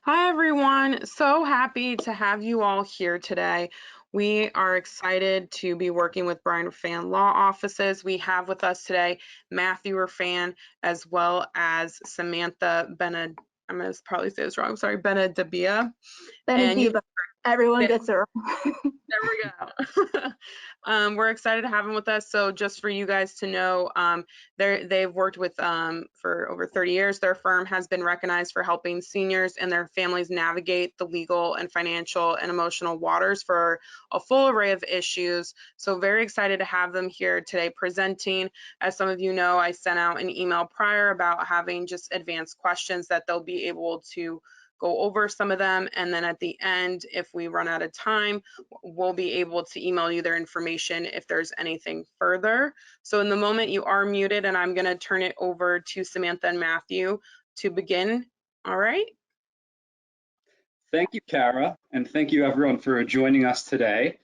Hi, everyone. So happy to have you all here today. We are excited to be working with Brian Raphan Law Offices. We have with us today Matthew Raphan, as well as Samantha I'm going to probably say this wrong. I'm sorry, Benadiba. Benadiba. Everyone gets it wrong. There we go. We're excited to have them with us. So just for you guys to know, they've worked with for over 30 years. Their firm has been recognized for helping seniors and their families navigate the legal and financial and emotional waters for a full array of issues. So very excited to have them here today presenting. As some of you know, I sent out an email prior about having just advanced questions that they'll be able to go over some of them, and then at the end, if we run out of time, we'll be able to email you their information if there's anything further. So in the moment, you are muted, and I'm going to turn it over to Samantha and Matthew to begin. All right. Thank you, Kara, and thank you everyone for joining us today.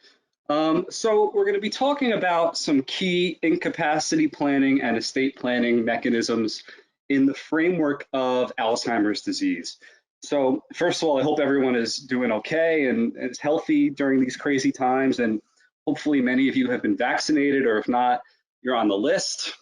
So we're going to be talking about some key incapacity planning and estate planning mechanisms in the framework of Alzheimer's disease. So first of all, I hope everyone is doing okay and is healthy during these crazy times, and hopefully many of you have been vaccinated, or if not, you're on the list,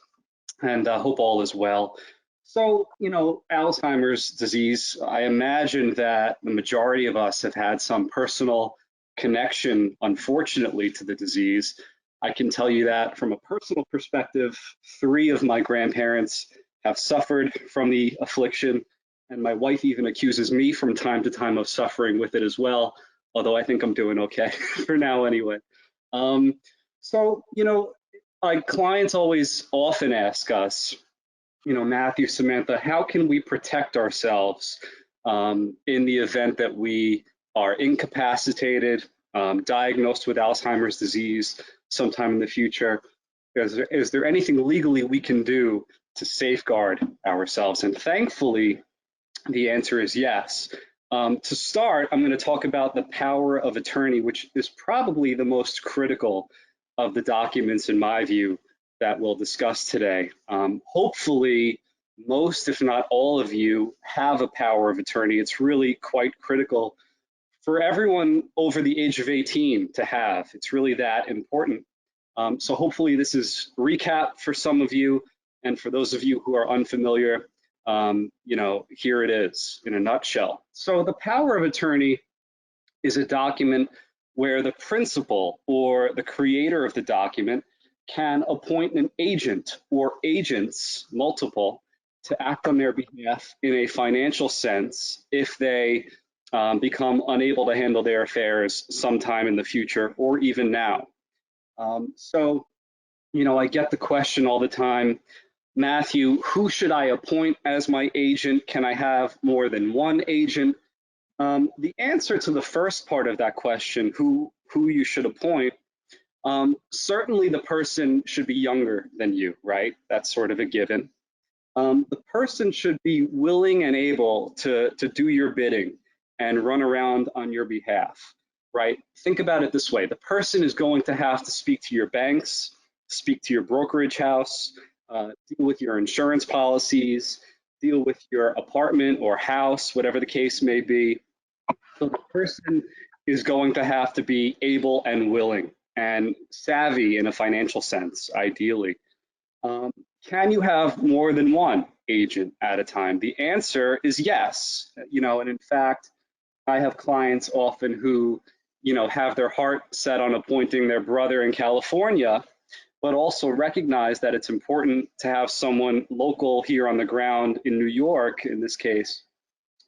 and hope all is well. So, Alzheimer's disease, I imagine that the majority of us have had some personal connection, unfortunately, to the disease. I can tell you that from a personal perspective, 3 of my grandparents have suffered from the affliction, and my wife even accuses me from time to time of suffering with it as well, although I think I'm doing okay for now anyway. So, my clients often ask us, Matthew, Samantha, how can we protect ourselves in the event that we are incapacitated, diagnosed with Alzheimer's disease sometime in the future? Is there anything legally we can do to safeguard ourselves? And thankfully, the answer is yes. To start, I'm going to talk about the power of attorney, which is probably the most critical of the documents, in my view, that we'll discuss today. Hopefully, most, if not all of you, have a power of attorney. It's really quite critical for everyone over the age of 18 to have. It's really that important. So hopefully this is a recap for some of you, and for those of you who are unfamiliar, here it is in a nutshell. So the power of attorney is a document where the principal or the creator of the document can appoint an agent or agents, multiple, to act on their behalf in a financial sense if they become unable to handle their affairs sometime in the future or even now. So, I get the question all the time, Matthew, who should I appoint as my agent? Can I have more than one agent? The answer to the first part of that question, who you should appoint, certainly the person should be younger than you, right? That's sort of a given. The person should be willing and able to do your bidding and run around on your behalf, right? Think about it this way. The person is going to have to speak to your banks, speak to your brokerage house, deal with your insurance policies, deal with your apartment or house, whatever the case may be. So the person is going to have to be able and willing and savvy in a financial sense, ideally. Can you have more than one agent at a time? The answer is yes. And in fact, I have clients often who, have their heart set on appointing their brother in California, but also recognize that it's important to have someone local here on the ground in New York, in this case.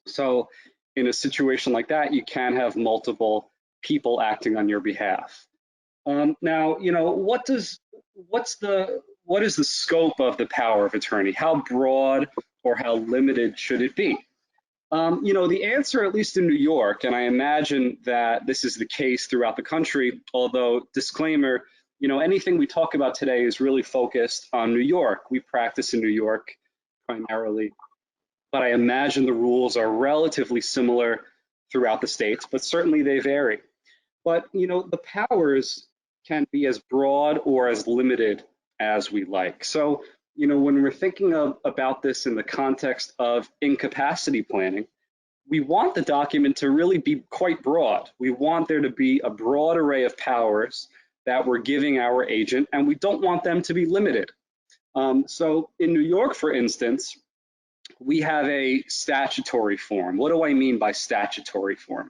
So in a situation like that, you can have multiple people acting on your behalf. Now, what is the scope of the power of attorney? How broad or how limited should it be? The answer, at least in New York, and I imagine that this is the case throughout the country, although disclaimer, anything we talk about today is really focused on New York. We practice in New York primarily, but I imagine the rules are relatively similar throughout the states, but certainly they vary. But, the powers can be as broad or as limited as we like. So, when we're thinking about this in the context of incapacity planning, we want the document to really be quite broad. We want there to be a broad array of powers that we're giving our agent, and we don't want them to be limited. So in New York, for instance, we have a statutory form. What do I mean by statutory form?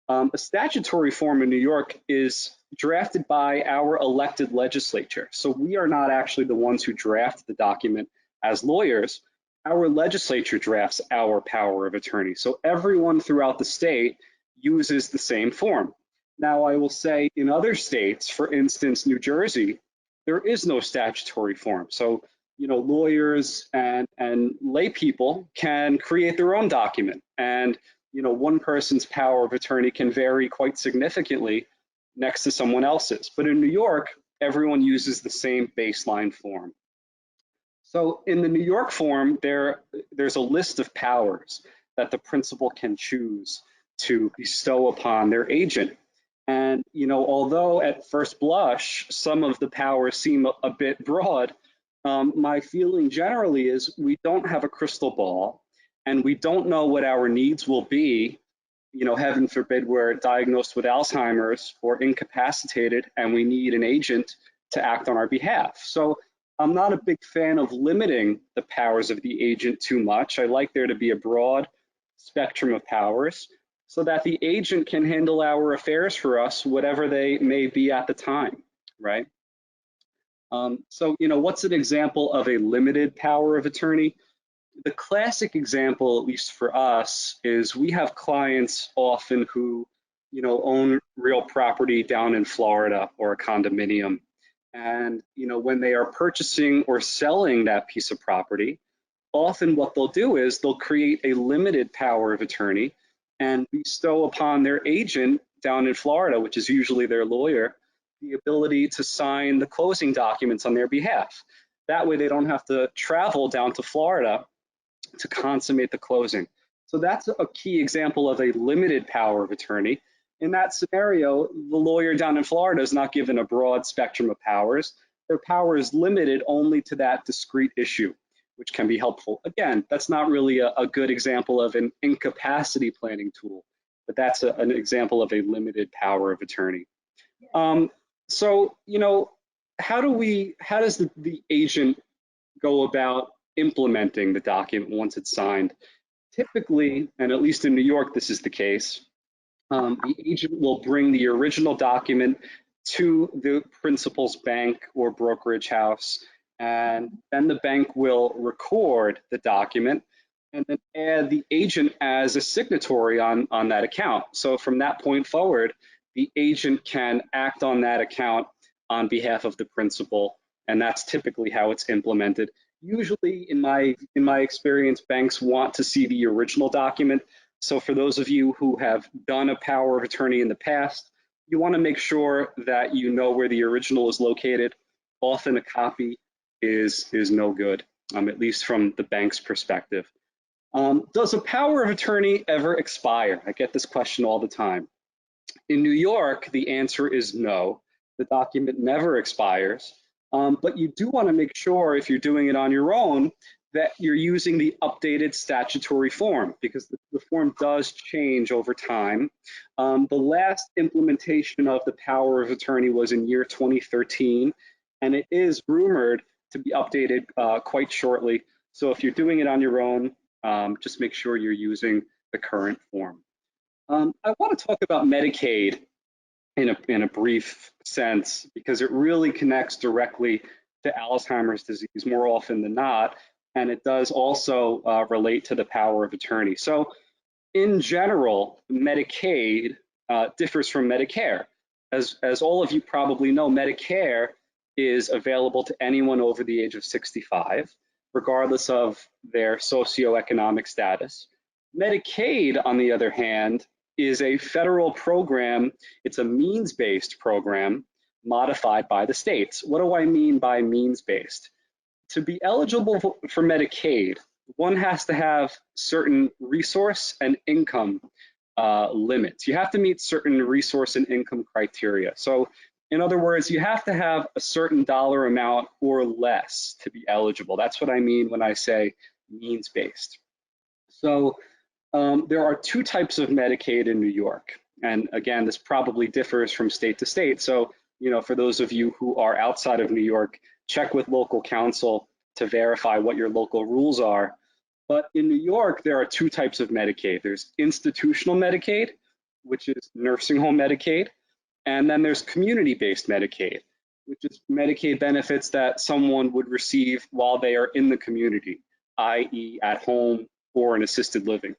A statutory form in New York is drafted by our elected legislature. So we are not actually the ones who draft the document as lawyers. Our legislature drafts our power of attorney. So everyone throughout the state uses the same form. Now, I will say in other states, for instance, New Jersey, there is no statutory form. So, lawyers and lay people can create their own document. And, one person's power of attorney can vary quite significantly next to someone else's. But in New York, everyone uses the same baseline form. So in the New York form, there's a list of powers that the principal can choose to bestow upon their agent. And, although at first blush, some of the powers seem a bit broad, my feeling generally is we don't have a crystal ball and we don't know what our needs will be. Heaven forbid we're diagnosed with Alzheimer's or incapacitated and we need an agent to act on our behalf. So I'm not a big fan of limiting the powers of the agent too much. I like there to be a broad spectrum of powers so that the agent can handle our affairs for us, whatever they may be at the time, right? So, what's an example of a limited power of attorney? The classic example, at least for us, is we have clients often who, own real property down in Florida or a condominium. And, when they are purchasing or selling that piece of property, often what they'll do is they'll create a limited power of attorney and bestow upon their agent down in Florida, which is usually their lawyer, the ability to sign the closing documents on their behalf. That way they don't have to travel down to Florida to consummate the closing. So that's a key example of a limited power of attorney. In that scenario, the lawyer down in Florida is not given a broad spectrum of powers. Their power is limited only to that discrete issue, which can be helpful. Again, that's not really a good example of an incapacity planning tool, but that's an example of a limited power of attorney. So, how does the agent go about implementing the document once it's signed? Typically, and at least in New York, this is the case, the agent will bring the original document to the principal's bank or brokerage house, and then the bank will record the document and then add the agent as a signatory on that account. So from that point forward, the agent can act on that account on behalf of the principal, and that's typically how it's implemented. Usually, in my experience, banks want to see the original document. So for those of you who have done a power of attorney in the past, you want to make sure that you know where the original is located. Often a copy is no good, at least from the bank's perspective. Does a power of attorney ever expire? I get this question all the time. In New York, the answer is no. The document never expires. But you do want to make sure, if you're doing it on your own, that you're using the updated statutory form, because the form does change over time. The last implementation of the power of attorney was in year 2013, and it is rumored to be updated quite shortly. So if you're doing it on your own, just make sure you're using the current form. I want to talk about Medicaid in a brief sense, because it really connects directly to Alzheimer's disease more often than not, and it does also relate to the power of attorney. So in general, Medicaid differs from Medicare. As all of you probably know, Medicare is available to anyone over the age of 65, regardless of their socioeconomic status. Medicaid, on the other hand, is a federal program. It's a means-based program modified by the states. What do I mean by means-based? To be eligible for Medicaid, one has to have certain resource and income limits. You have to meet certain resource and income criteria. So in other words, you have to have a certain dollar amount or less to be eligible. That's what I mean when I say means-based. So There are two types of Medicaid in New York. And again, this probably differs from state to state. So, for those of you who are outside of New York, check with local counsel to verify what your local rules are. But in New York, there are two types of Medicaid. There's institutional Medicaid, which is nursing home Medicaid. And then there's community-based Medicaid, which is Medicaid benefits that someone would receive while they are in the community, i.e. at home or in assisted living.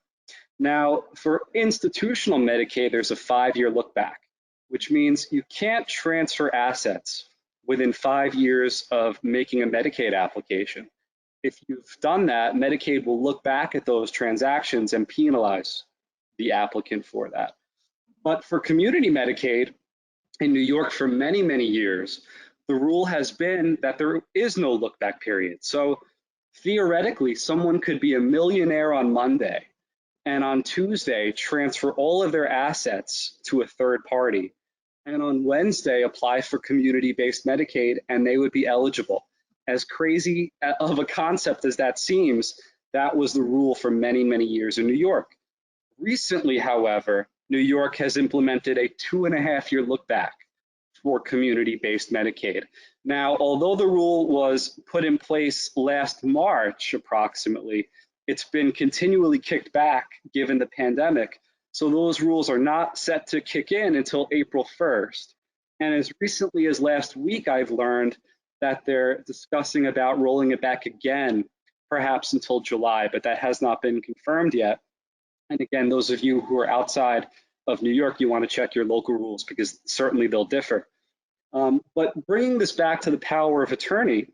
Now, for institutional Medicaid, there's a 5-year look back, which means you can't transfer assets within 5 years of making a Medicaid application. If you've done that, Medicaid will look back at those transactions and penalize the applicant for that. But for community Medicaid in New York for many, many years, the rule has been that there is no look back period. So theoretically, someone could be a millionaire on Monday and on Tuesday transfer all of their assets to a third party, and on Wednesday apply for community-based Medicaid, and they would be eligible. As crazy of a concept as that seems, that was the rule for many, many years in New York. Recently, however, New York has implemented a 2.5-year look back for community-based Medicaid. Now, although the rule was put in place last March approximately, it's been continually kicked back given the pandemic. So those rules are not set to kick in until April 1st. And as recently as last week, I've learned that they're discussing about rolling it back again, perhaps until July, but that has not been confirmed yet. And again, those of you who are outside of New York, you want to check your local rules because certainly they'll differ. But bringing this back to the power of attorney,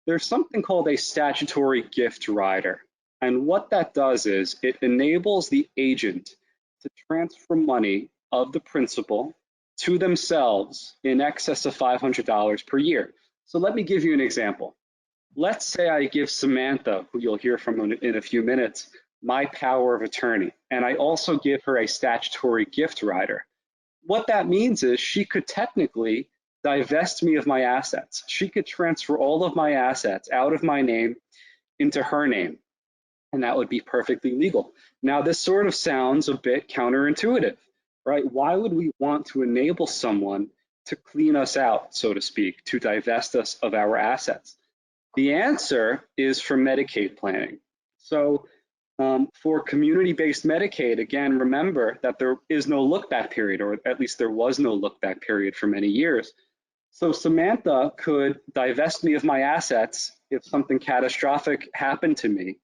there's something called a statutory gift rider. And what that does is it enables the agent to transfer money of the principal to themselves in excess of $500 per year. So let me give you an example. Let's say I give Samantha, who you'll hear from in a few minutes, my power of attorney, and I also give her a statutory gift rider. What that means is she could technically divest me of my assets. She could transfer all of my assets out of my name into her name, and that would be perfectly legal. Now, this sort of sounds a bit counterintuitive, right? Why would we want to enable someone to clean us out, so to speak, to divest us of our assets? The answer is for Medicaid planning. So for community-based Medicaid, again, remember that there is no look-back period, or at least there was no look-back period for many years. So Samantha could divest me of my assets if something catastrophic happened to me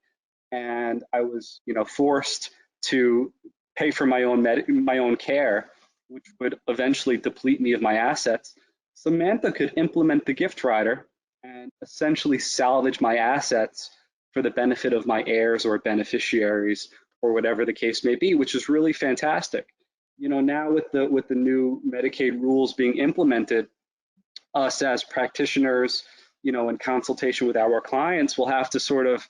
and I was, forced to pay for my own care, which would eventually deplete me of my assets. Samantha could implement the gift rider and essentially salvage my assets for the benefit of my heirs or beneficiaries or whatever the case may be, which is really fantastic. Now with the new Medicaid rules being implemented, us as practitioners, in consultation with our clients, will have to sort of,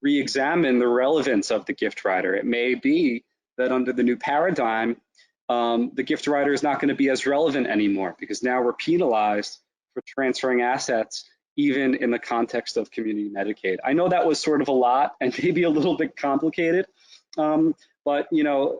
re-examine the relevance of the gift rider. It may be that under the new paradigm, the gift rider is not going to be as relevant anymore because now we're penalized for transferring assets, even in the context of community Medicaid. I know that was sort of a lot and maybe a little bit complicated, but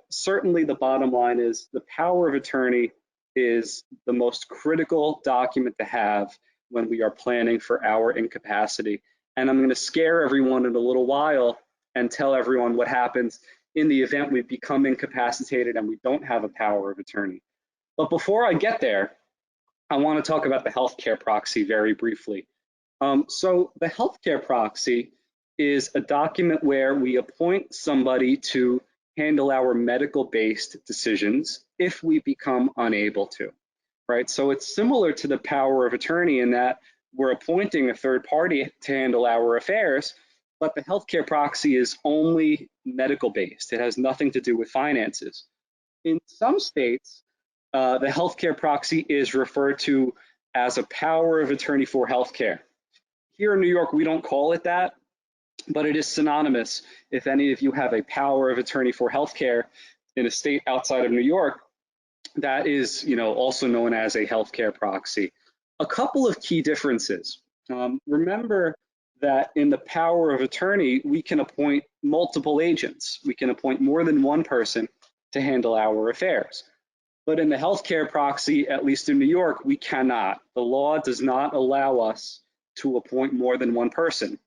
certainly the bottom line is the power of attorney is the most critical document to have when we are planning for our incapacity. And I'm going to scare everyone in a little while and tell everyone what happens in the event we become incapacitated and we don't have a power of attorney. But before I get there, I want to talk about the healthcare proxy very briefly. So the healthcare proxy is a document where we appoint somebody to handle our medical-based decisions if we become unable to, right? So it's similar to the power of attorney in that we're appointing a third party to handle our affairs, but the healthcare proxy is only medical-based. It has nothing to do with finances. In some states, the healthcare proxy is referred to as a power of attorney for healthcare. Here in New York, we don't call it that, but it is synonymous. If any of you have a power of attorney for healthcare in a state outside of New York, that is, also known as a healthcare proxy. A couple of key differences. Remember that in the power of attorney, we can appoint multiple agents. We can appoint more than one person to handle our affairs. But in the healthcare proxy, at least in New York, we cannot. The law does not allow us to appoint more than one person.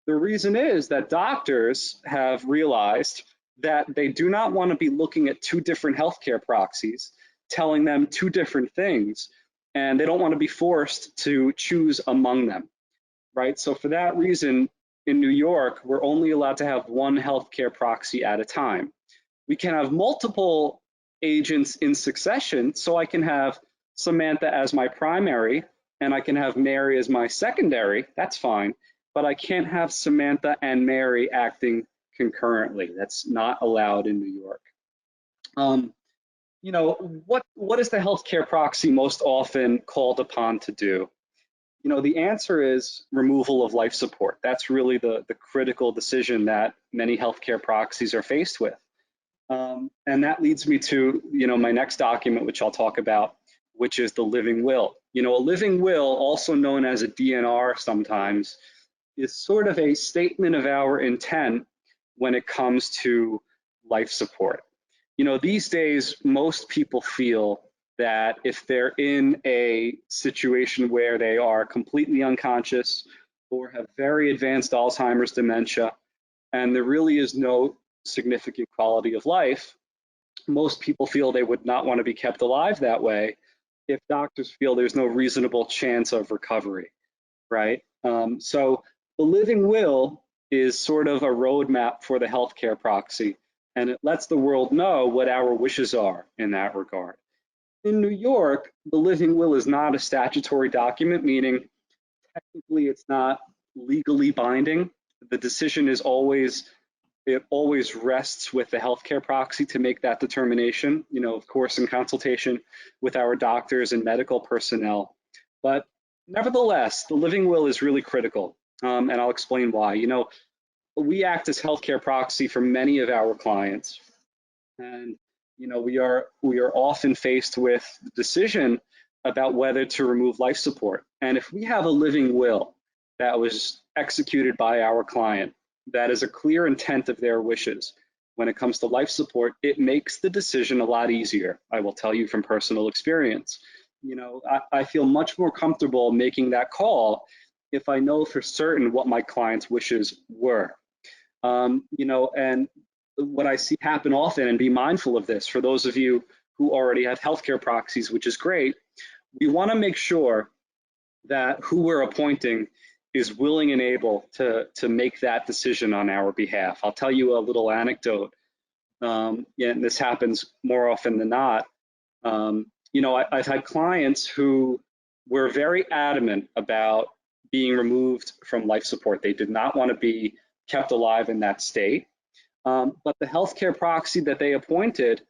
The reason is that doctors have realized that they do not want to be looking at two different healthcare proxies, telling them two different things, and they don't want to be forced to choose among them, right? So for that reason, in New York, we're only allowed to have one healthcare proxy at a time. We can have multiple agents in succession, so I can have Samantha as my primary, and I can have Mary as my secondary, that's fine, but I can't have Samantha and Mary acting concurrently. That's not allowed in New York. You know, what is the healthcare proxy most often called upon to do? You know, the answer is removal of life support. That's really the critical decision that many healthcare proxies are faced with. And that leads me to, you know, my next document, which I'll talk about, which is the living will. You know, a living will, also known as a DNR sometimes, is sort of a statement of our intent when it comes to life support. You know, these days, most people feel that if they're in a situation where they are completely unconscious or have very advanced Alzheimer's dementia, and there really is no significant quality of life, most people feel they would not want to be kept alive that way if doctors feel there's no reasonable chance of recovery, right? So the living will is sort of a roadmap for the healthcare proxy, and it lets the world know what our wishes are in that regard. In New York, the living will is not a statutory document, meaning technically it's not legally binding. The decision is always, it always rests with the healthcare proxy to make that determination, you know, of course, in consultation with our doctors and medical personnel. But nevertheless, the living will is really critical, and I'll explain why. You know, we act as healthcare proxy for many of our clients, and you know, we are often faced with the decision about whether to remove life support. And if we have a living will that was executed by our client, that is a clear intent of their wishes when it comes to life support, it makes the decision a lot easier. I will tell you from personal experience. You know, I feel much more comfortable making that call if I know for certain what my client's wishes were. You know, and what I see happen often, and be mindful of this for those of you who already have healthcare proxies, which is great, we want to make sure that who we're appointing is willing and able to make that decision on our behalf. I'll tell you a little anecdote, and this happens more often than not. You know, I've had clients who were very adamant about being removed from life support. They did not want to be kept alive in that state. But the healthcare proxy that they appointed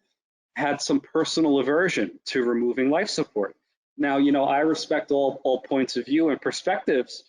had some personal aversion to removing life support. Now, you know, I respect all points of view and perspectives,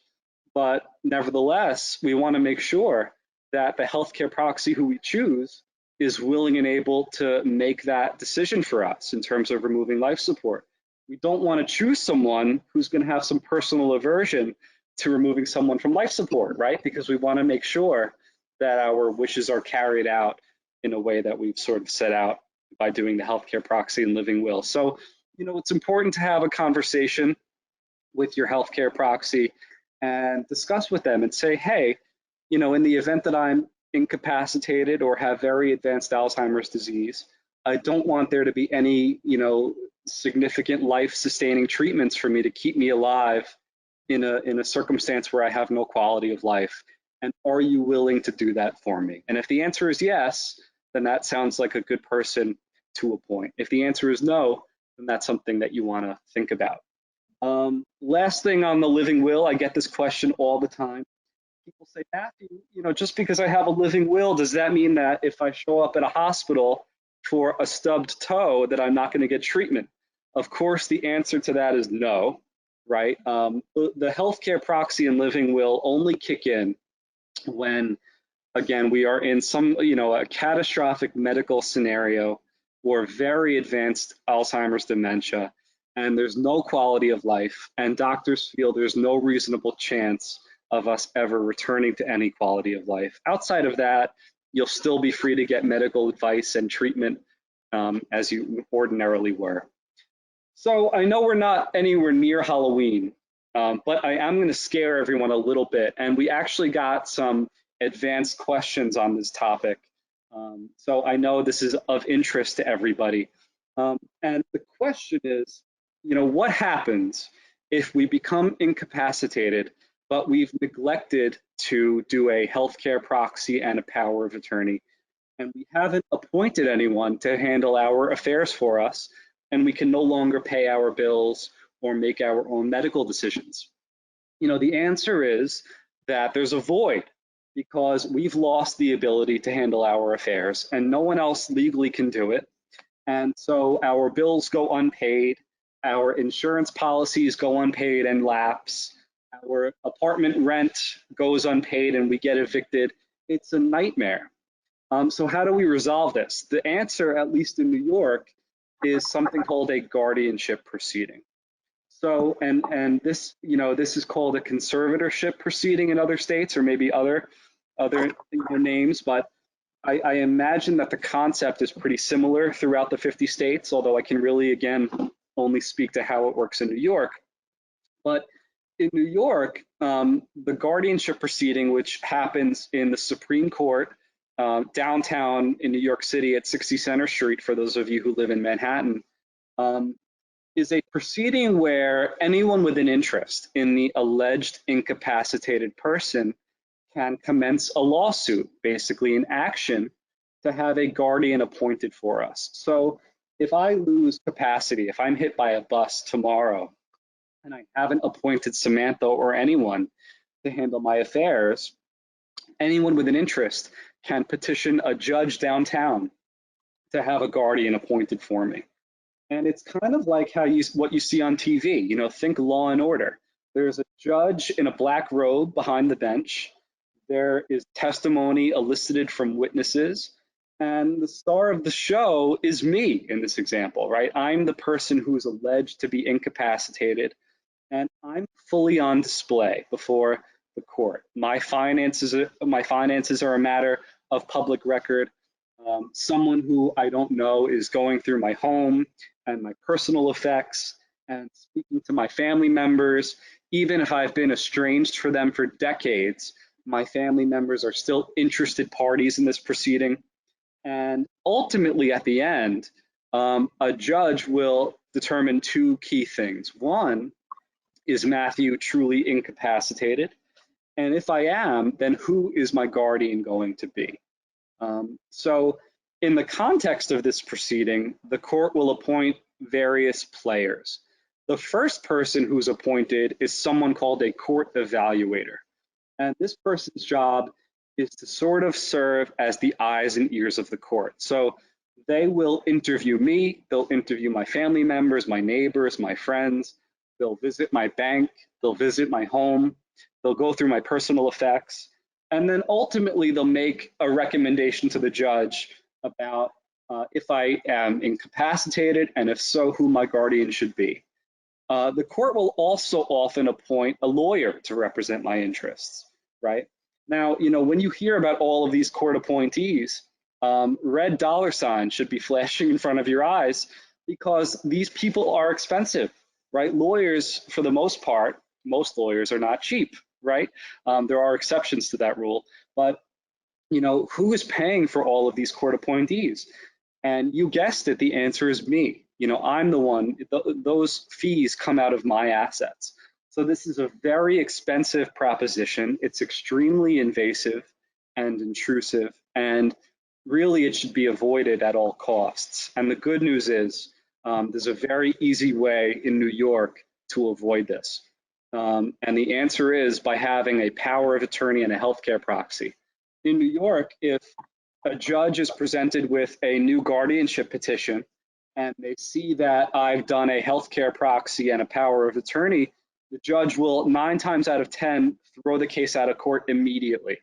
but nevertheless, we want to make sure that the healthcare proxy who we choose is willing and able to make that decision for us in terms of removing life support. We don't want to choose someone who's going to have some personal aversion to removing someone from life support, right? Because we want to make sure that our wishes are carried out in a way that we've sort of set out by doing the healthcare proxy and living will. So, you know, it's important to have a conversation with your healthcare proxy and discuss with them and say, hey, you know, in the event that I'm incapacitated or have very advanced Alzheimer's disease, I don't want there to be any, you know, significant life-sustaining treatments for me to keep me alive in a circumstance where I have no quality of life. And are you willing to do that for me? And if the answer is yes, then that sounds like a good person to appoint. If the answer is no, then that's something that you want to think about. Last thing on the living will, I get this question all the time. People say, Matthew, you know, just because I have a living will, does that mean that if I show up at a hospital for a stubbed toe that I'm not going to get treatment? Of course, the answer to that is no, right? The healthcare proxy and living will only kick in when, again, we are in some, you know, a catastrophic medical scenario or very advanced Alzheimer's dementia, and there's no quality of life, and doctors feel there's no reasonable chance of us ever returning to any quality of life. Outside of that, you'll still be free to get medical advice and treatment as you ordinarily were. So I know we're not anywhere near Halloween, but I am going to scare everyone a little bit. And we actually got some advanced questions on this topic. So I know this is of interest to everybody. And the question is, what happens if we become incapacitated, but we've neglected to do a healthcare proxy and a power of attorney, and we haven't appointed anyone to handle our affairs for us, and we can no longer pay our bills or make our own medical decisions? The answer is that there's a void because we've lost the ability to handle our affairs and no one else legally can do it. And so our bills go unpaid, our insurance policies go unpaid and lapse, our apartment rent goes unpaid and we get evicted. It's a nightmare. So how do we resolve this? The answer, at least in New York, is something called a guardianship proceeding. So, and this, this is called a conservatorship proceeding in other states, or maybe other names, but I imagine that the concept is pretty similar throughout the 50 states, although I can really, again, only speak to how it works in New York. But in New York, the guardianship proceeding, which happens in the Supreme Court downtown in New York City at 60 Center Street, for those of you who live in Manhattan, is a proceeding where anyone with an interest in the alleged incapacitated person can commence a lawsuit, basically an action, to have a guardian appointed for us. So if I lose capacity, if I'm hit by a bus tomorrow and I haven't appointed Samantha or anyone to handle my affairs, anyone with an interest can petition a judge downtown to have a guardian appointed for me. And it's kind of like what you see on TV, think Law and Order. There's a judge in a black robe behind the bench. There is testimony elicited from witnesses, and the star of the show is me in this example, right? I'm the person who is alleged to be incapacitated, and I'm fully on display before the court. My finances are a matter of public record. Someone who I don't know is going through my home and my personal effects and speaking to my family members. Even if I've been estranged from them for decades, my family members are still interested parties in this proceeding. And ultimately, at the end, a judge will determine two key things. One, is Matthew truly incapacitated? And if I am, then who is my guardian going to be? So in the context of this proceeding, the court will appoint various players. The first person who's appointed is someone called a court evaluator. And this person's job is to sort of serve as the eyes and ears of the court. So they will interview me, they'll interview my family members, my neighbors, my friends, they'll visit my bank, they'll visit my home, they'll go through my personal effects, and then ultimately they'll make a recommendation to the judge about if I am incapacitated, and if so, who my guardian should be. The court will also often appoint a lawyer to represent my interests, right? Now, when you hear about all of these court appointees, red dollar signs should be flashing in front of your eyes because these people are expensive, right? Lawyers, for the most part, most lawyers are not cheap, right? There are exceptions to that rule, but who is paying for all of these court appointees? And you guessed it, the answer is me. I'm the one, those fees come out of my assets. So this is a very expensive proposition. It's extremely invasive and intrusive, and really it should be avoided at all costs. And the good news is there's a very easy way in New York to avoid this. And the answer is by having a power of attorney and a healthcare proxy. In New York, if a judge is presented with a new guardianship petition and they see that I've done a healthcare proxy and a power of attorney, the judge will 9 times out of 10 throw the case out of court immediately.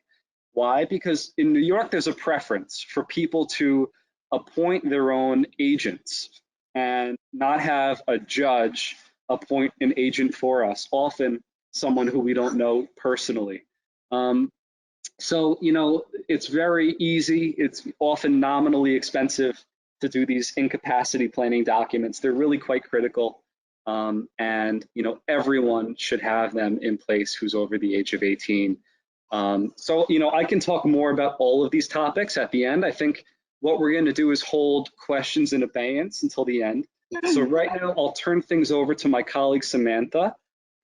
Why? Because in New York, there's a preference for people to appoint their own agents and not have a judge appoint an agent for us. Often someone who we don't know personally. So, you know, it's very easy. It's often nominally expensive to do these incapacity planning documents. They're really quite critical. And, you know, everyone should have them in place who's over the age of 18. So, you know, I can talk more about all of these topics at the end. I think what we're going to do is hold questions in abeyance until the end. So right now, I'll turn things over to my colleague, Samantha,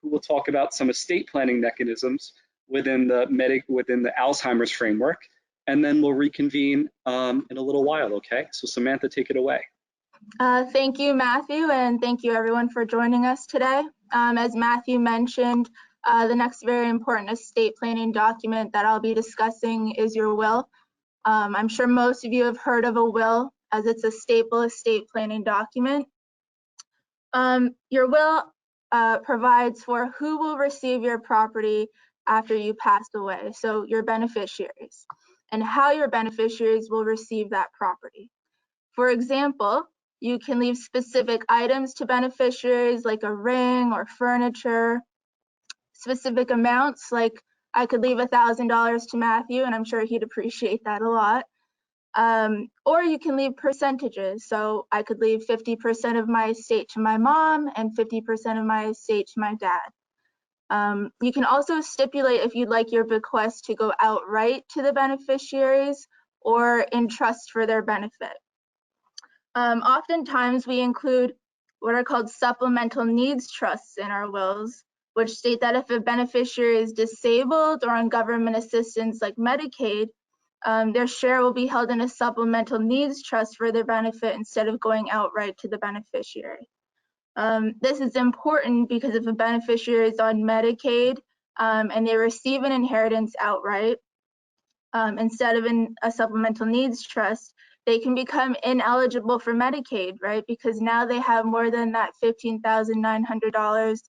who will talk about some estate planning mechanisms within the Alzheimer's framework, and then we'll reconvene in a little while, okay? So Samantha, take it away. Thank you, Matthew, and thank you everyone for joining us today. As Matthew mentioned, the next very important estate planning document that I'll be discussing is your will. I'm sure most of you have heard of a will, as it's a staple estate planning document. Your will provides for who will receive your property after you pass away, so your beneficiaries, and how your beneficiaries will receive that property. For example, you can leave specific items to beneficiaries like a ring or furniture, specific amounts, like I could leave $1,000 to Matthew, and I'm sure he'd appreciate that a lot. Or you can leave percentages. So I could leave 50% of my estate to my mom and 50% of my estate to my dad. You can also stipulate if you'd like your bequest to go outright to the beneficiaries or in trust for their benefit. Oftentimes we include what are called supplemental needs trusts in our wills, which state that if a beneficiary is disabled or on government assistance like Medicaid, their share will be held in a supplemental needs trust for their benefit instead of going outright to the beneficiary. This is important because if a beneficiary is on Medicaid and they receive an inheritance outright instead of in a supplemental needs trust, they can become ineligible for Medicaid, right? Because now they have more than that $15,900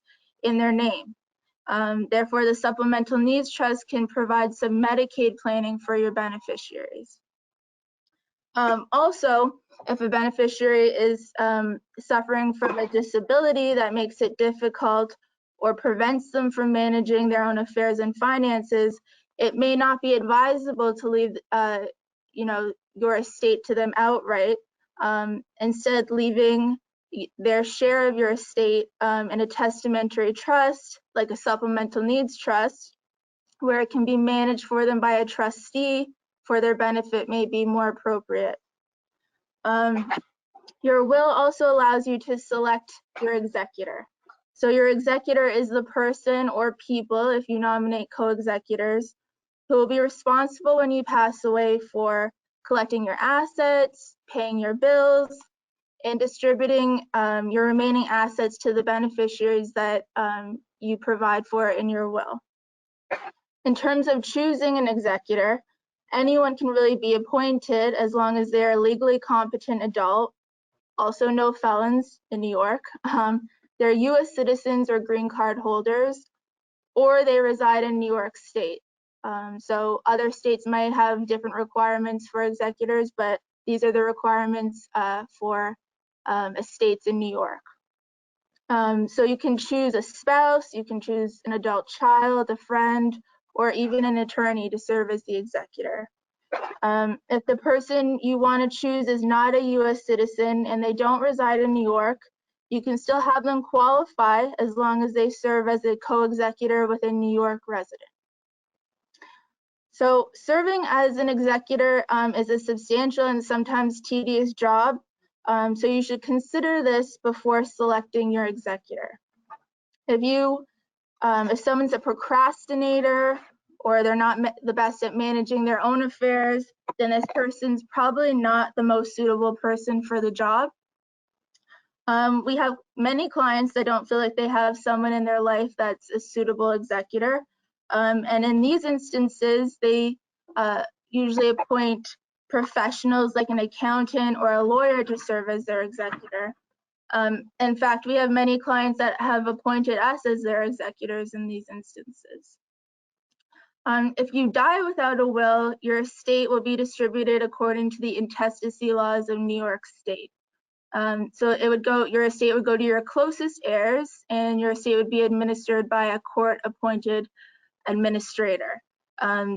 in their name. Therefore, the Supplemental Needs Trust can provide some Medicaid planning for your beneficiaries. Also, if a beneficiary is suffering from a disability that makes it difficult or prevents them from managing their own affairs and finances, it may not be advisable to leave your estate to them outright. Instead, leaving their share of your estate in a testamentary trust, like a supplemental needs trust, where it can be managed for them by a trustee for their benefit may be more appropriate. Your will also allows you to select your executor. So your executor is the person or people, if you nominate co-executors, who will be responsible when you pass away for collecting your assets, paying your bills, and distributing your remaining assets to the beneficiaries that you provide for in your will. In terms of choosing an executor, anyone can really be appointed as long as they're a legally competent adult, also no felons in New York. They're US citizens or green card holders, or they reside in New York State. So other states might have different requirements for executors, but these are the requirements for estates in New York. So you can choose a spouse, you can choose an adult child, a friend, or even an attorney to serve as the executor. If the person you want to choose is not a US citizen and they don't reside in New York, you can still have them qualify as long as they serve as a co-executor with a New York resident. So serving as an executor is a substantial and sometimes tedious job. So you should consider this before selecting your executor. If someone's a procrastinator or they're not the best at managing their own affairs, then this person's probably not the most suitable person for the job. We have many clients that don't feel like they have someone in their life that's a suitable executor. And in these instances, they usually appoint professionals like an accountant or a lawyer to serve as their executor. In fact, we have many clients that have appointed us as their executors in these instances. If you die without a will, your estate will be distributed according to the intestacy laws of New York State. So your estate would go to your closest heirs, and your estate would be administered by a court-appointed administrator.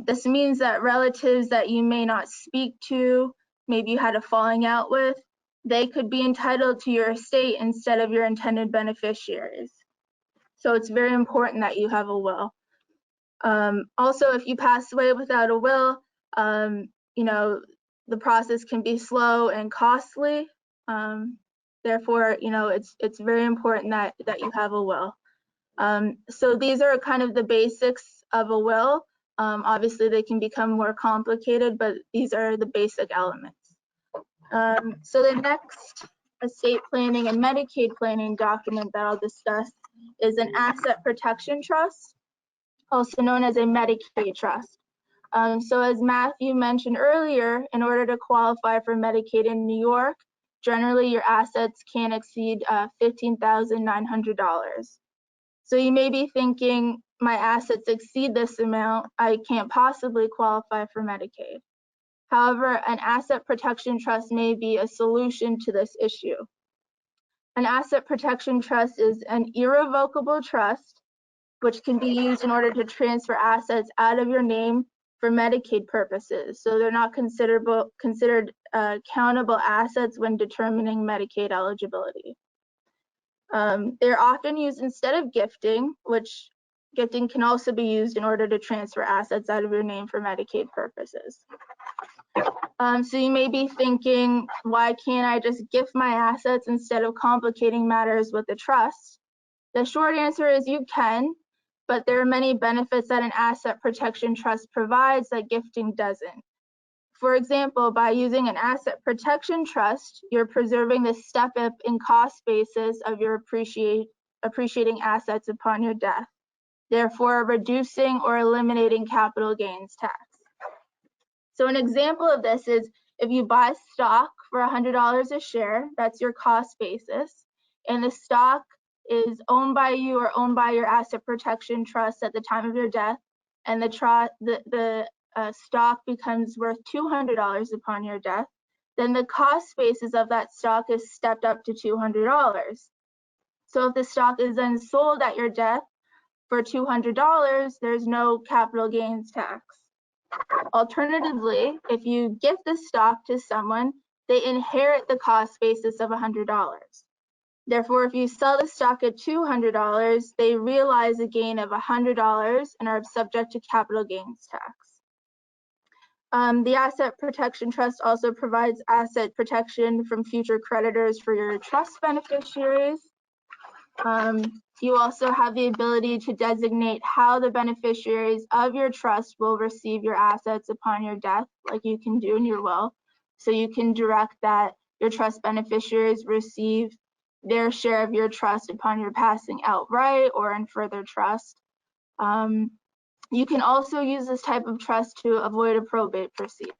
This means that relatives that you may not speak to, maybe you had a falling out with, they could be entitled to your estate instead of your intended beneficiaries. So it's very important that you have a will. Also, if you pass away without a will, the process can be slow and costly. Therefore, it's very important that you have a will. So these are kind of the basics of a will. Obviously, they can become more complicated, but these are the basic elements. So the next estate planning and Medicaid planning document that I'll discuss is an asset protection trust, also known as a Medicaid trust. So as Matthew mentioned earlier, in order to qualify for Medicaid in New York, generally your assets can't exceed $15,900. So you may be thinking, my assets exceed this amount, I can't possibly qualify for Medicaid. However, an asset protection trust may be a solution to this issue. An asset protection trust is an irrevocable trust, which can be used in order to transfer assets out of your name for Medicaid purposes. So they're not considered countable assets when determining Medicaid eligibility. They're often used instead of gifting, which gifting can also be used in order to transfer assets out of your name for Medicaid purposes. So you may be thinking, why can't I just gift my assets instead of complicating matters with a trust? The short answer is you can, but there are many benefits that an asset protection trust provides that gifting doesn't. For example, by using an asset protection trust, you're preserving the step-up in cost basis of your appreciating assets upon your death, therefore reducing or eliminating capital gains tax. So an example of this is if you buy stock for $100 a share, that's your cost basis, and the stock is owned by you or owned by your asset protection trust at the time of your death, and the stock becomes worth $200 upon your death, then the cost basis of that stock is stepped up to $200. So if the stock is then sold at your death for $200, there's no capital gains tax. Alternatively, if you gift the stock to someone, they inherit the cost basis of $100. Therefore, if you sell the stock at $200, they realize a gain of $100 and are subject to capital gains tax. The Asset Protection Trust also provides asset protection from future creditors for your trust beneficiaries. You also have the ability to designate how the beneficiaries of your trust will receive your assets upon your death, like you can do in your will. So you can direct that your trust beneficiaries receive their share of your trust upon your passing outright or in further trust. You can also use this type of trust to avoid a probate proceeding.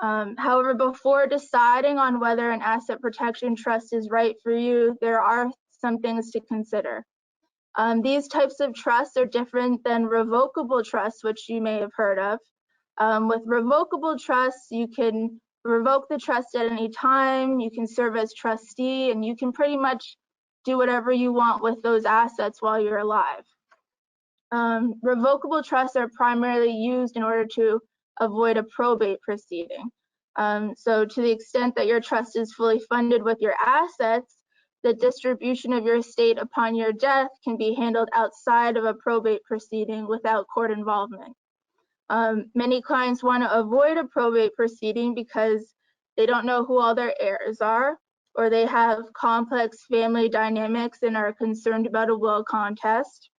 However, before deciding on whether an asset protection trust is right for you, there are some things to consider. These types of trusts are different than revocable trusts, which you may have heard of. With revocable trusts, you can revoke the trust at any time, you can serve as trustee, and you can pretty much do whatever you want with those assets while you're alive. Revocable trusts are primarily used in order to avoid a probate proceeding. So to the extent that your trust is fully funded with your assets, the distribution of your estate upon your death can be handled outside of a probate proceeding without court involvement. Many clients want to avoid a probate proceeding because they don't know who all their heirs are, or they have complex family dynamics and are concerned about a will contest,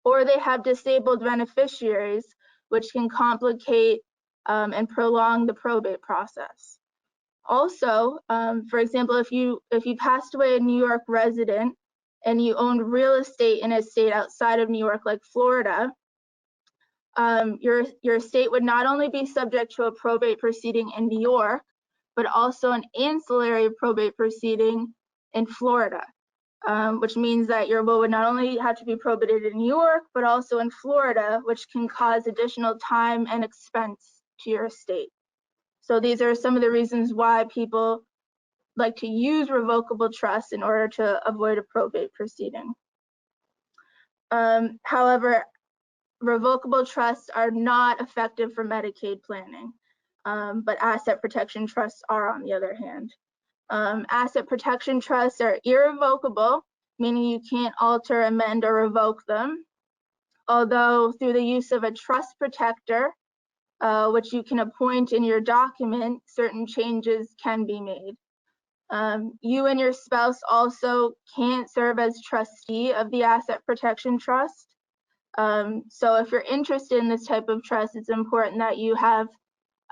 or they have disabled beneficiaries, which can complicate and prolong the probate process. Also, for example, if you passed away a New York resident and you owned real estate in a state outside of New York, like Florida, your estate would not only be subject to a probate proceeding in New York, but also an ancillary probate proceeding in Florida, which means that your will would not only have to be probated in New York, but also in Florida, which can cause additional time and expense to your estate. So these are some of the reasons why people like to use revocable trust in order to avoid a probate proceeding. However, revocable trusts are not effective for Medicaid planning, but asset protection trusts are, on the other hand. Asset protection trusts are irrevocable, meaning you can't alter, amend, or revoke them. Although through the use of a trust protector, which you can appoint in your document, certain changes can be made. You and your spouse also can't serve as trustee of the asset protection trust. So if you're interested in this type of trust, it's important that you have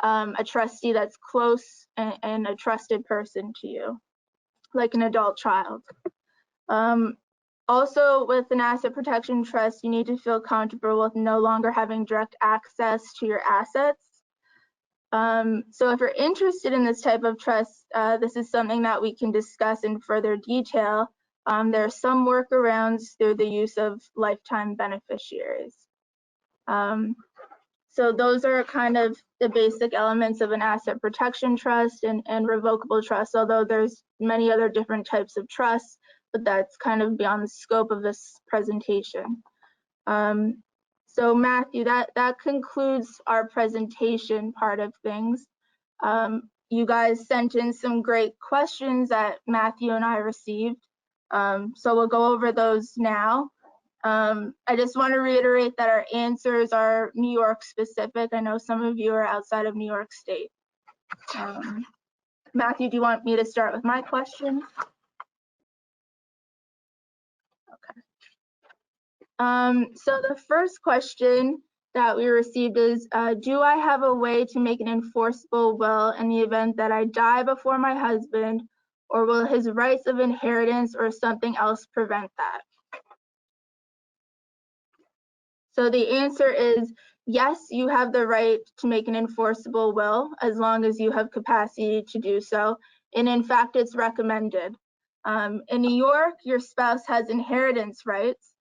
a trustee that's close and a trusted person to you, like an adult child. Also, with an asset protection trust, you need to feel comfortable with no longer having direct access to your assets. So if you're interested in this type of trust, this is something that we can discuss in further detail. There are some workarounds through the use of lifetime beneficiaries. So those are kind of the basic elements of an asset protection trust and revocable trust, although there's many other different types of trusts, but that's kind of beyond the scope of this presentation. So Matthew, that concludes our presentation part of things. You guys sent in some great questions that Matthew and I received. So we'll go over those now. I just want to reiterate that our answers are New York specific. I know some of you are outside of New York State. Matthew, do you want me to start with my questions? Okay. So the first question that we received is, do I have a way to make an enforceable will in the event that I die before my husband, or will his rights of inheritance or something else prevent that? So the answer is yes, you have the right to make an enforceable will as long as you have capacity to do so. And in fact, it's recommended. In New York, your spouse has inheritance rights.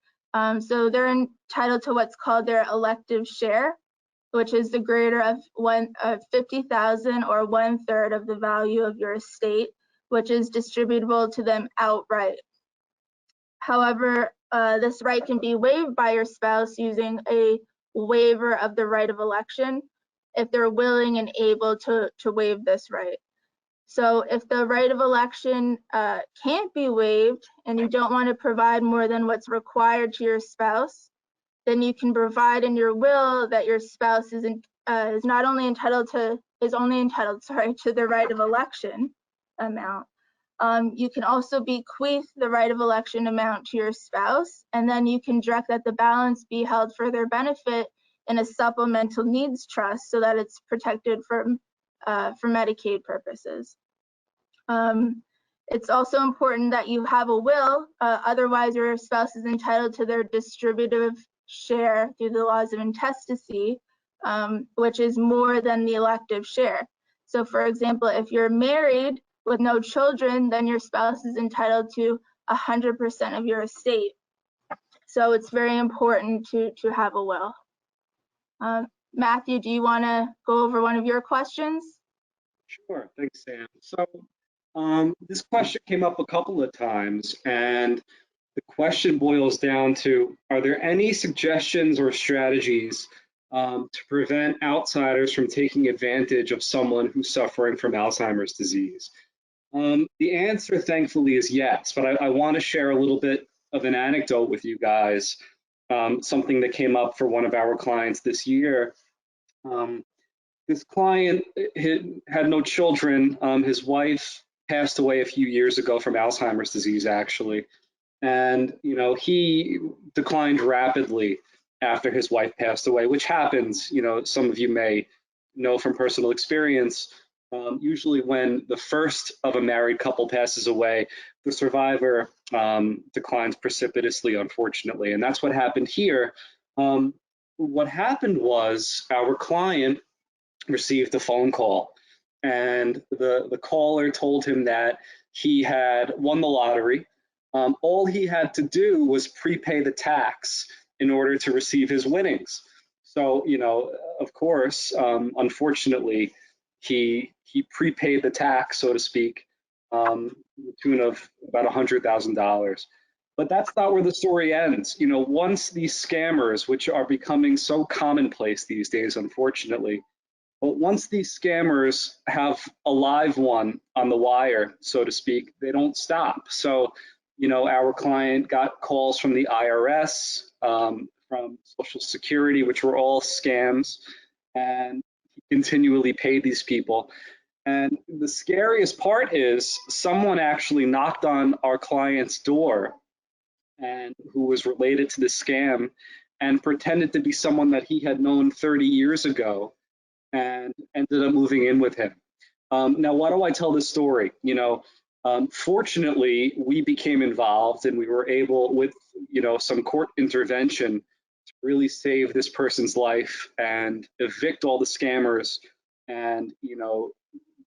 So they're entitled to what's called their elective share, which is the greater of 50,000 or 1/3 of the value of your estate, which is distributable to them outright. However, this right can be waived by your spouse using a waiver of the right of election if they're willing and able to waive this right. So if the right of election can't be waived and you don't want to provide more than what's required to your spouse, then you can provide in your will that your spouse is only entitled to the right of election amount. You can also bequeath the right of election amount to your spouse, and then you can direct that the balance be held for their benefit in a supplemental needs trust so that it's protected for Medicaid purposes. It's also important that you have a will, otherwise your spouse is entitled to their distributive share through the laws of intestacy, which is more than the elective share. So for example, if you're married with no children, then your spouse is entitled to 100% of your estate. So it's very important to have a will. Matthew, do you want to go over one of your questions? Sure, thanks, Sam. So this question came up a couple of times, and the question boils down to, are there any suggestions or strategies to prevent outsiders from taking advantage of someone who's suffering from Alzheimer's disease? The answer, thankfully, is yes, but I want to share a little bit of an anecdote with you guys, something that came up for one of our clients this year. This client had no children. His wife passed away a few years ago from Alzheimer's disease, actually. And, you know, he declined rapidly after his wife passed away, which happens, you know, some of you may know from personal experience. Usually when the first of a married couple passes away, the survivor declines precipitously, unfortunately. And that's what happened here. What happened was our client received a phone call, and the caller told him that he had won the lottery. All he had to do was prepay the tax in order to receive his winnings. So, you know, of course, unfortunately, he prepaid the tax, so to speak, to the tune of about $100,000. But that's not where the story ends. You know, once these scammers, which are becoming so commonplace these days, unfortunately, but once these scammers have a live one on the wire, so to speak, they don't stop. So, you know, our client got calls from the IRS, from Social Security, which were all scams, and he continually paid these people. And the scariest part is someone actually knocked on our client's door and who was related to the scam and pretended to be someone that he had known 30 years ago and ended up moving in with him. Now, why do I tell this story? You know, fortunately, we became involved and we were able, with, you know, some court intervention, to really save this person's life and evict all the scammers and, you know,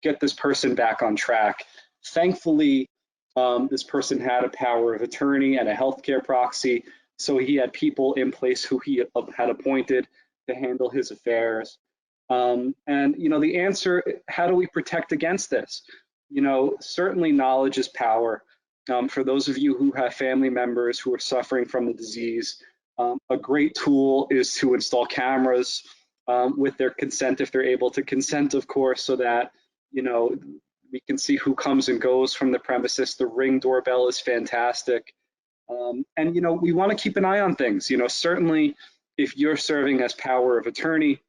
get this person back on track. Thankfully, this person had a power of attorney and a healthcare proxy, so he had people in place who he had appointed to handle his affairs. And, you know, the answer, how do we protect against this? You know, certainly knowledge is power. For those of you who have family members who are suffering from the disease, a great tool is to install cameras with their consent, if they're able to consent, of course, so that, you know, we can see who comes and goes from the premises. The Ring doorbell is fantastic. And, you know, we want to keep an eye on things. You know, certainly if you're serving as power of attorney,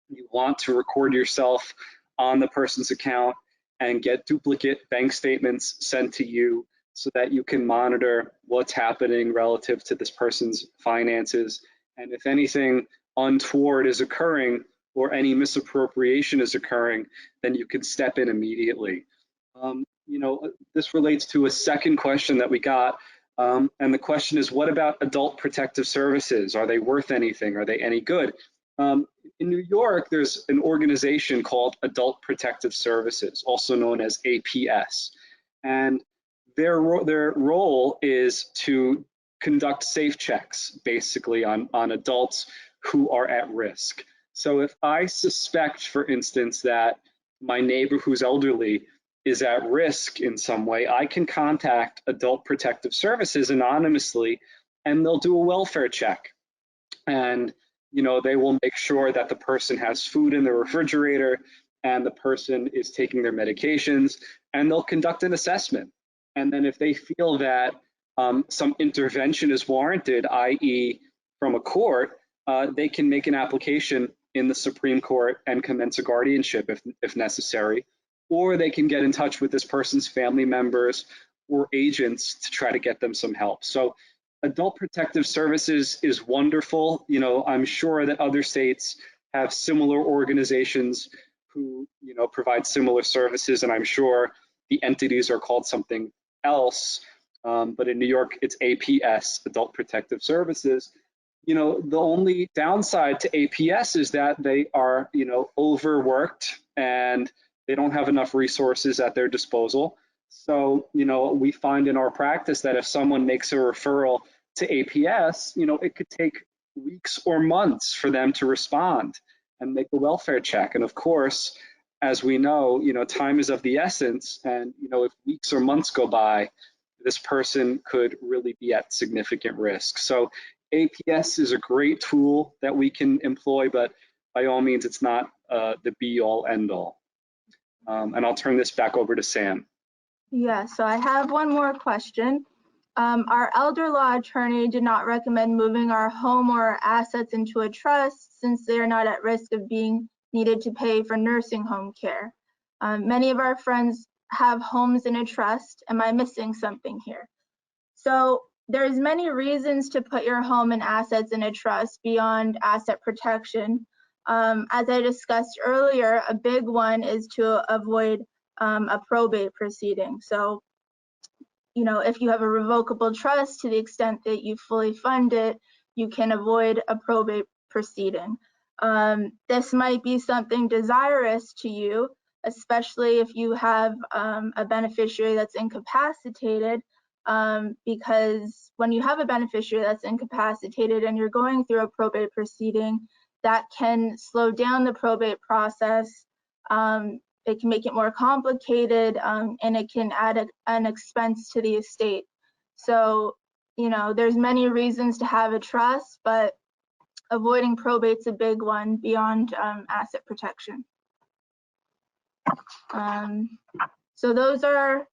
you want to record yourself on the person's account and get duplicate bank statements sent to you so that you can monitor what's happening relative to this person's finances. And if anything untoward is occurring or any misappropriation is occurring, then you can step in immediately. You know, this relates to a second question that we got. And the question is, what about adult protective services? Are they worth anything? Are they any good? In New York, there's an organization called Adult Protective Services, also known as APS. And their role is to conduct safe checks, basically, on adults who are at risk. So if I suspect, for instance, that my neighbor who's elderly is at risk in some way, I can contact Adult Protective Services anonymously, and they'll do a welfare check. And you know, they will make sure that the person has food in the refrigerator and the person is taking their medications, and they'll conduct an assessment. And then if they feel that some intervention is warranted, i.e. from a court, they can make an application in the Supreme Court and commence a guardianship if necessary, or they can get in touch with this person's family members or agents to try to get them some help. So Adult Protective Services is wonderful. You know, I'm sure that other states have similar organizations who, you know, provide similar services, and I'm sure the entities are called something else. But in New York, it's APS, Adult Protective Services. You know, the only downside to APS is that they are, you know, overworked and they don't have enough resources at their disposal. So, you know, we find in our practice that if someone makes a referral to APS, you know, it could take weeks or months for them to respond and make a welfare check. And of course, as we know, you know, time is of the essence. And, you know, if weeks or months go by, this person could really be at significant risk. So APS is a great tool that we can employ, but by all means, it's not the be all end all. And I'll turn this back over to Sam. Yeah, so I have one more question. Our elder law attorney did not recommend moving our home or our assets into a trust since they are not at risk of being needed to pay for nursing home care. Many of our friends have homes in a trust. Am I missing something here? So there's many reasons to put your home and assets in a trust beyond asset protection. As I discussed earlier, a big one is to avoid a probate proceeding. So, you know, if you have a revocable trust, to the extent that you fully fund it, you can avoid a probate proceeding. This might be something desirous to you, especially if you have a beneficiary that's incapacitated, because when you have a beneficiary that's incapacitated and you're going through a probate proceeding, that can slow down the probate process, it can make it more complicated, and it can add an expense to the estate. So, you know, there's many reasons to have a trust, but avoiding probate's a big one beyond asset protection. So those are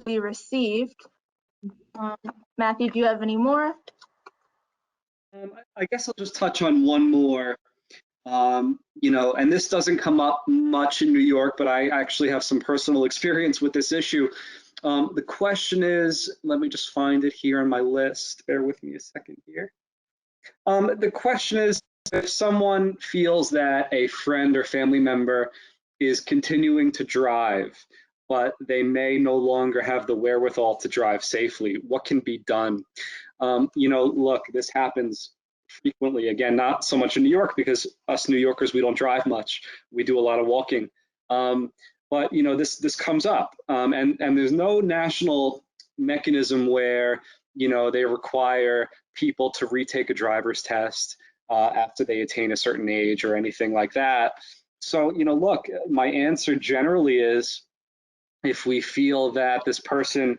we received. Matthew, do you have any more? I guess I'll just touch on one more. You know, and this doesn't come up much in New York, but I actually have some personal experience with this issue. The question is, let me just find it here on my list. Bear with me a second here. The question is, if someone feels that a friend or family member is continuing to drive, but they may no longer have the wherewithal to drive safely, what can be done? You know, look, this happens frequently. Again, not so much in New York, because us New Yorkers, we don't drive much. We do a lot of walking. But you know, this comes up, and there's no national mechanism where, you know, they require people to retake a driver's test after they attain a certain age or anything like that. So, you know, look, my answer generally is, if we feel that this person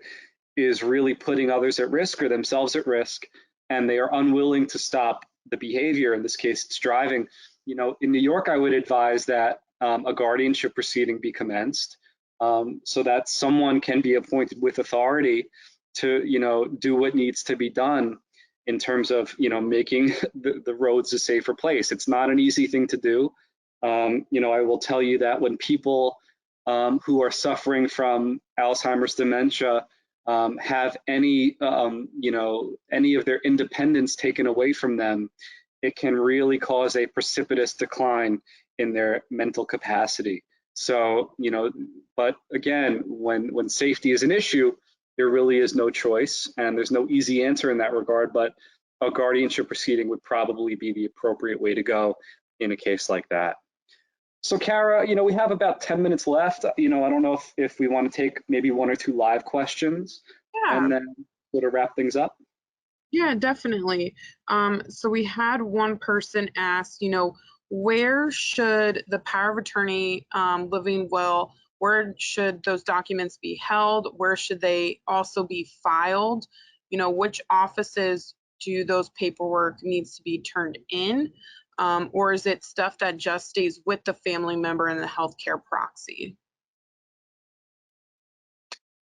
is really putting others at risk or themselves at risk, and they are unwilling to stop the behavior, in this case it's driving, you know, in New York I would advise that a guardianship proceeding be commenced, so that someone can be appointed with authority to, you know, do what needs to be done in terms of, you know, making the roads a safer place. It's not an easy thing to do. You know, I will tell you that when people who are suffering from Alzheimer's dementia have any, you know, any of their independence taken away from them, it can really cause a precipitous decline in their mental capacity. So, you know, but again, when safety is an issue, there really is no choice, and there's no easy answer in that regard, but a guardianship proceeding would probably be the appropriate way to go in a case like that. So Kara, you know, we have about 10 minutes left. You know, I don't know if we want to take maybe one or two live questions, and then sort of wrap things up. Yeah, definitely. So we had one person ask, you know, where should the power of attorney, living will, where should those documents be held? Where should they also be filed? You know, which offices do those paperwork needs to be turned in? Or is it stuff that just stays with the family member in the healthcare proxy?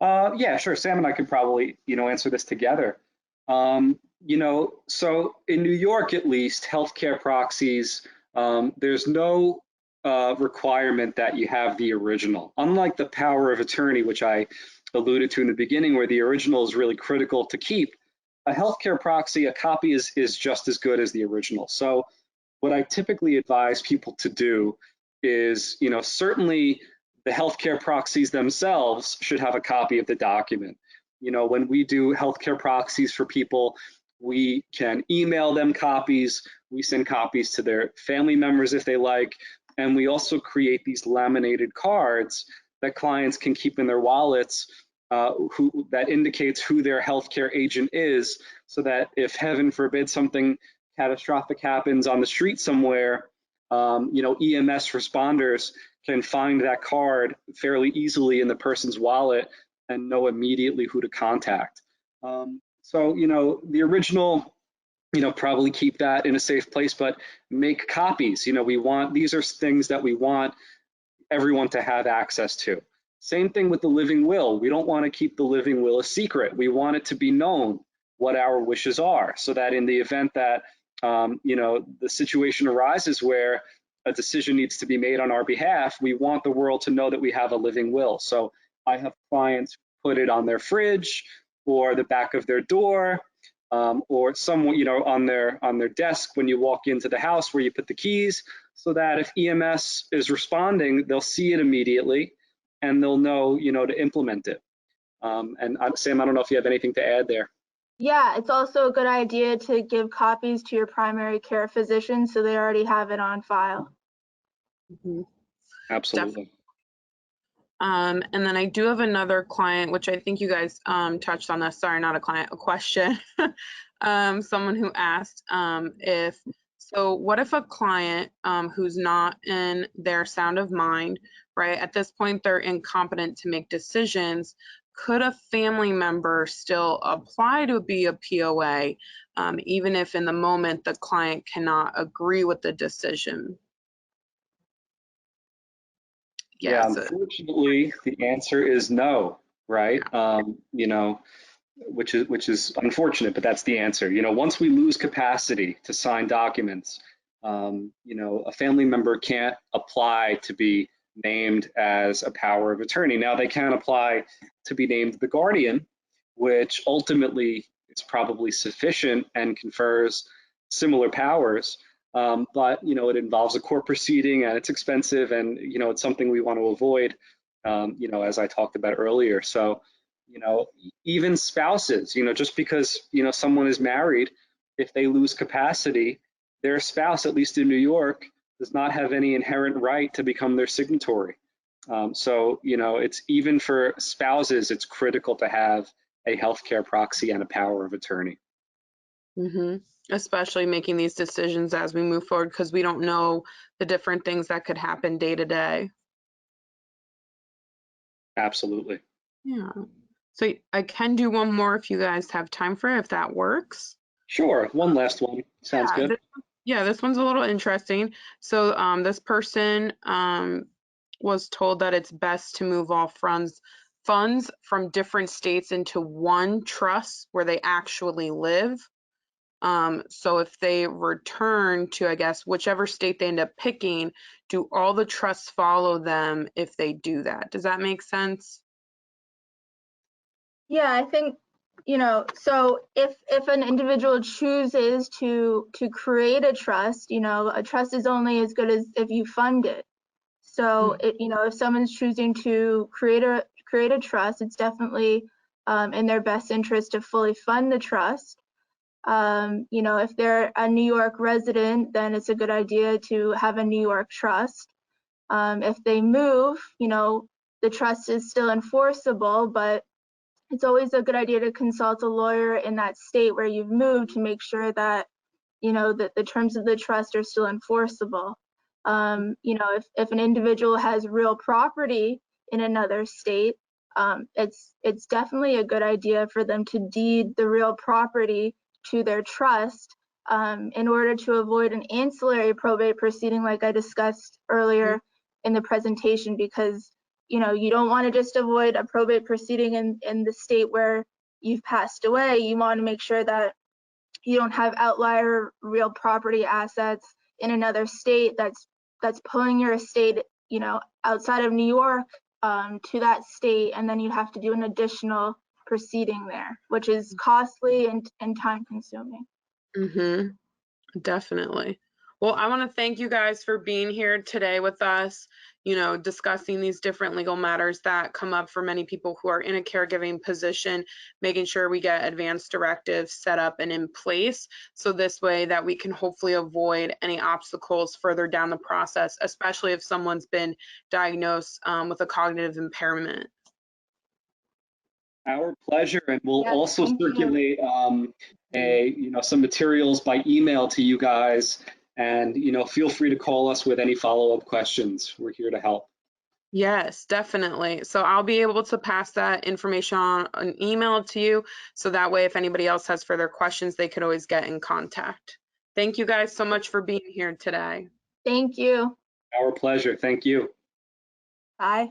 Yeah, sure. Sam and I could probably, you know, answer this together. You know, so in New York, at least, healthcare proxies, there's no requirement that you have the original. Unlike the power of attorney, which I alluded to in the beginning, where the original is really critical to keep, a healthcare proxy, a copy is just as good as the original. So what I typically advise people to do is, you know, certainly the healthcare proxies themselves should have a copy of the document. You know, when we do healthcare proxies for people, we can email them copies, we send copies to their family members if they like, and we also create these laminated cards that clients can keep in their wallets, that indicates who their healthcare agent is, so that if heaven forbid something catastrophic happens on the street somewhere, you know, EMS responders can find that card fairly easily in the person's wallet and know immediately who to contact. So, you know, the original, you know, probably keep that in a safe place, but make copies. You know, these are things that we want everyone to have access to. Same thing with the living will. We don't want to keep the living will a secret. We want it to be known what our wishes are, so that in the event that, you know, the situation arises where a decision needs to be made on our behalf, we want the world to know that we have a living will. So I have clients put it on their fridge or the back of their door, or somewhere, you know, on their desk when you walk into the house where you put the keys, so that if EMS is responding, they'll see it immediately and they'll know, you know, to implement it. And Sam, I don't know if you have anything to add there. Yeah, it's also a good idea to give copies to your primary care physician so they already have it on file. Mm-hmm. Absolutely. And then I do have another client, which I think you guys touched on this. Sorry, not a client, a question. Someone who asked if So what if a client who's not in their sound of mind, right? At this point, they're incompetent to make decisions. Could a family member still apply to be a POA, even if in the moment the client cannot agree with the decision? Yeah, Yes. unfortunately, the answer is no, right? You know, which is unfortunate, but that's the answer. You know, once we lose capacity to sign documents, you know, a family member can't apply to be named as a power of attorney. Now they can apply to be named the guardian, which ultimately is probably sufficient and confers similar powers. But you know, it involves a court proceeding and it's expensive, and you know, it's something we want to avoid. You know, as I talked about earlier. So, you know, even spouses, you know, just because you know someone is married, if they lose capacity, their spouse, at least in New York, does not have any inherent right to become their signatory. So, you know, it's even for spouses, it's critical to have a healthcare proxy and a power of attorney. Especially making these decisions as we move forward, because we don't know the different things that could happen day to day. Absolutely. Yeah. So I can do one more if you guys have time for it, if that works. Sure. One last one. Sounds Yeah, good. this one's a little interesting. So this person was told that it's best to move all funds from different states into one trust where they actually live. So if they return to, I guess, whichever state they end up picking, do all the trusts follow them if they do that? Does that make sense? Yeah, I think, you know, so if an individual chooses to create a trust, you know, a trust is only as good as if you fund it. So it, you know, if someone's choosing to create a trust, it's definitely in their best interest to fully fund the trust. You know, if they're a New York resident, then it's a good idea to have a New York trust. If they move, you know, the trust is still enforceable, but it's always a good idea to consult a lawyer in that state where you've moved to make sure that, you know, that the terms of the trust are still enforceable. You know, if an individual has real property in another state, it's definitely a good idea for them to deed the real property to their trust in order to avoid an ancillary probate proceeding like I discussed earlier in the presentation, because you know, you don't want to just avoid a probate proceeding in the state where you've passed away. You want to make sure that you don't have outlier real property assets in another state that's pulling your estate, you know, outside of New York to that state, and then you have to do an additional proceeding there, which is costly and time consuming. Definitely. Well, I want to thank you guys for being here today with us, you know, discussing these different legal matters that come up for many people who are in a caregiving position, making sure we get advanced directives set up and in place. So this way that we can hopefully avoid any obstacles further down the process, especially if someone's been diagnosed with a cognitive impairment. Our pleasure, and we'll Yeah, also thank you. circulate you know, some materials by email to you guys, and you know, feel free to call us with any follow-up questions. We're here to help. Yes, definitely. So I'll be able to pass that information on an email to you. So that way, if anybody else has further questions, they could always get in contact. Thank you guys so much for being here today. Thank you. Our pleasure. Thank you. Bye.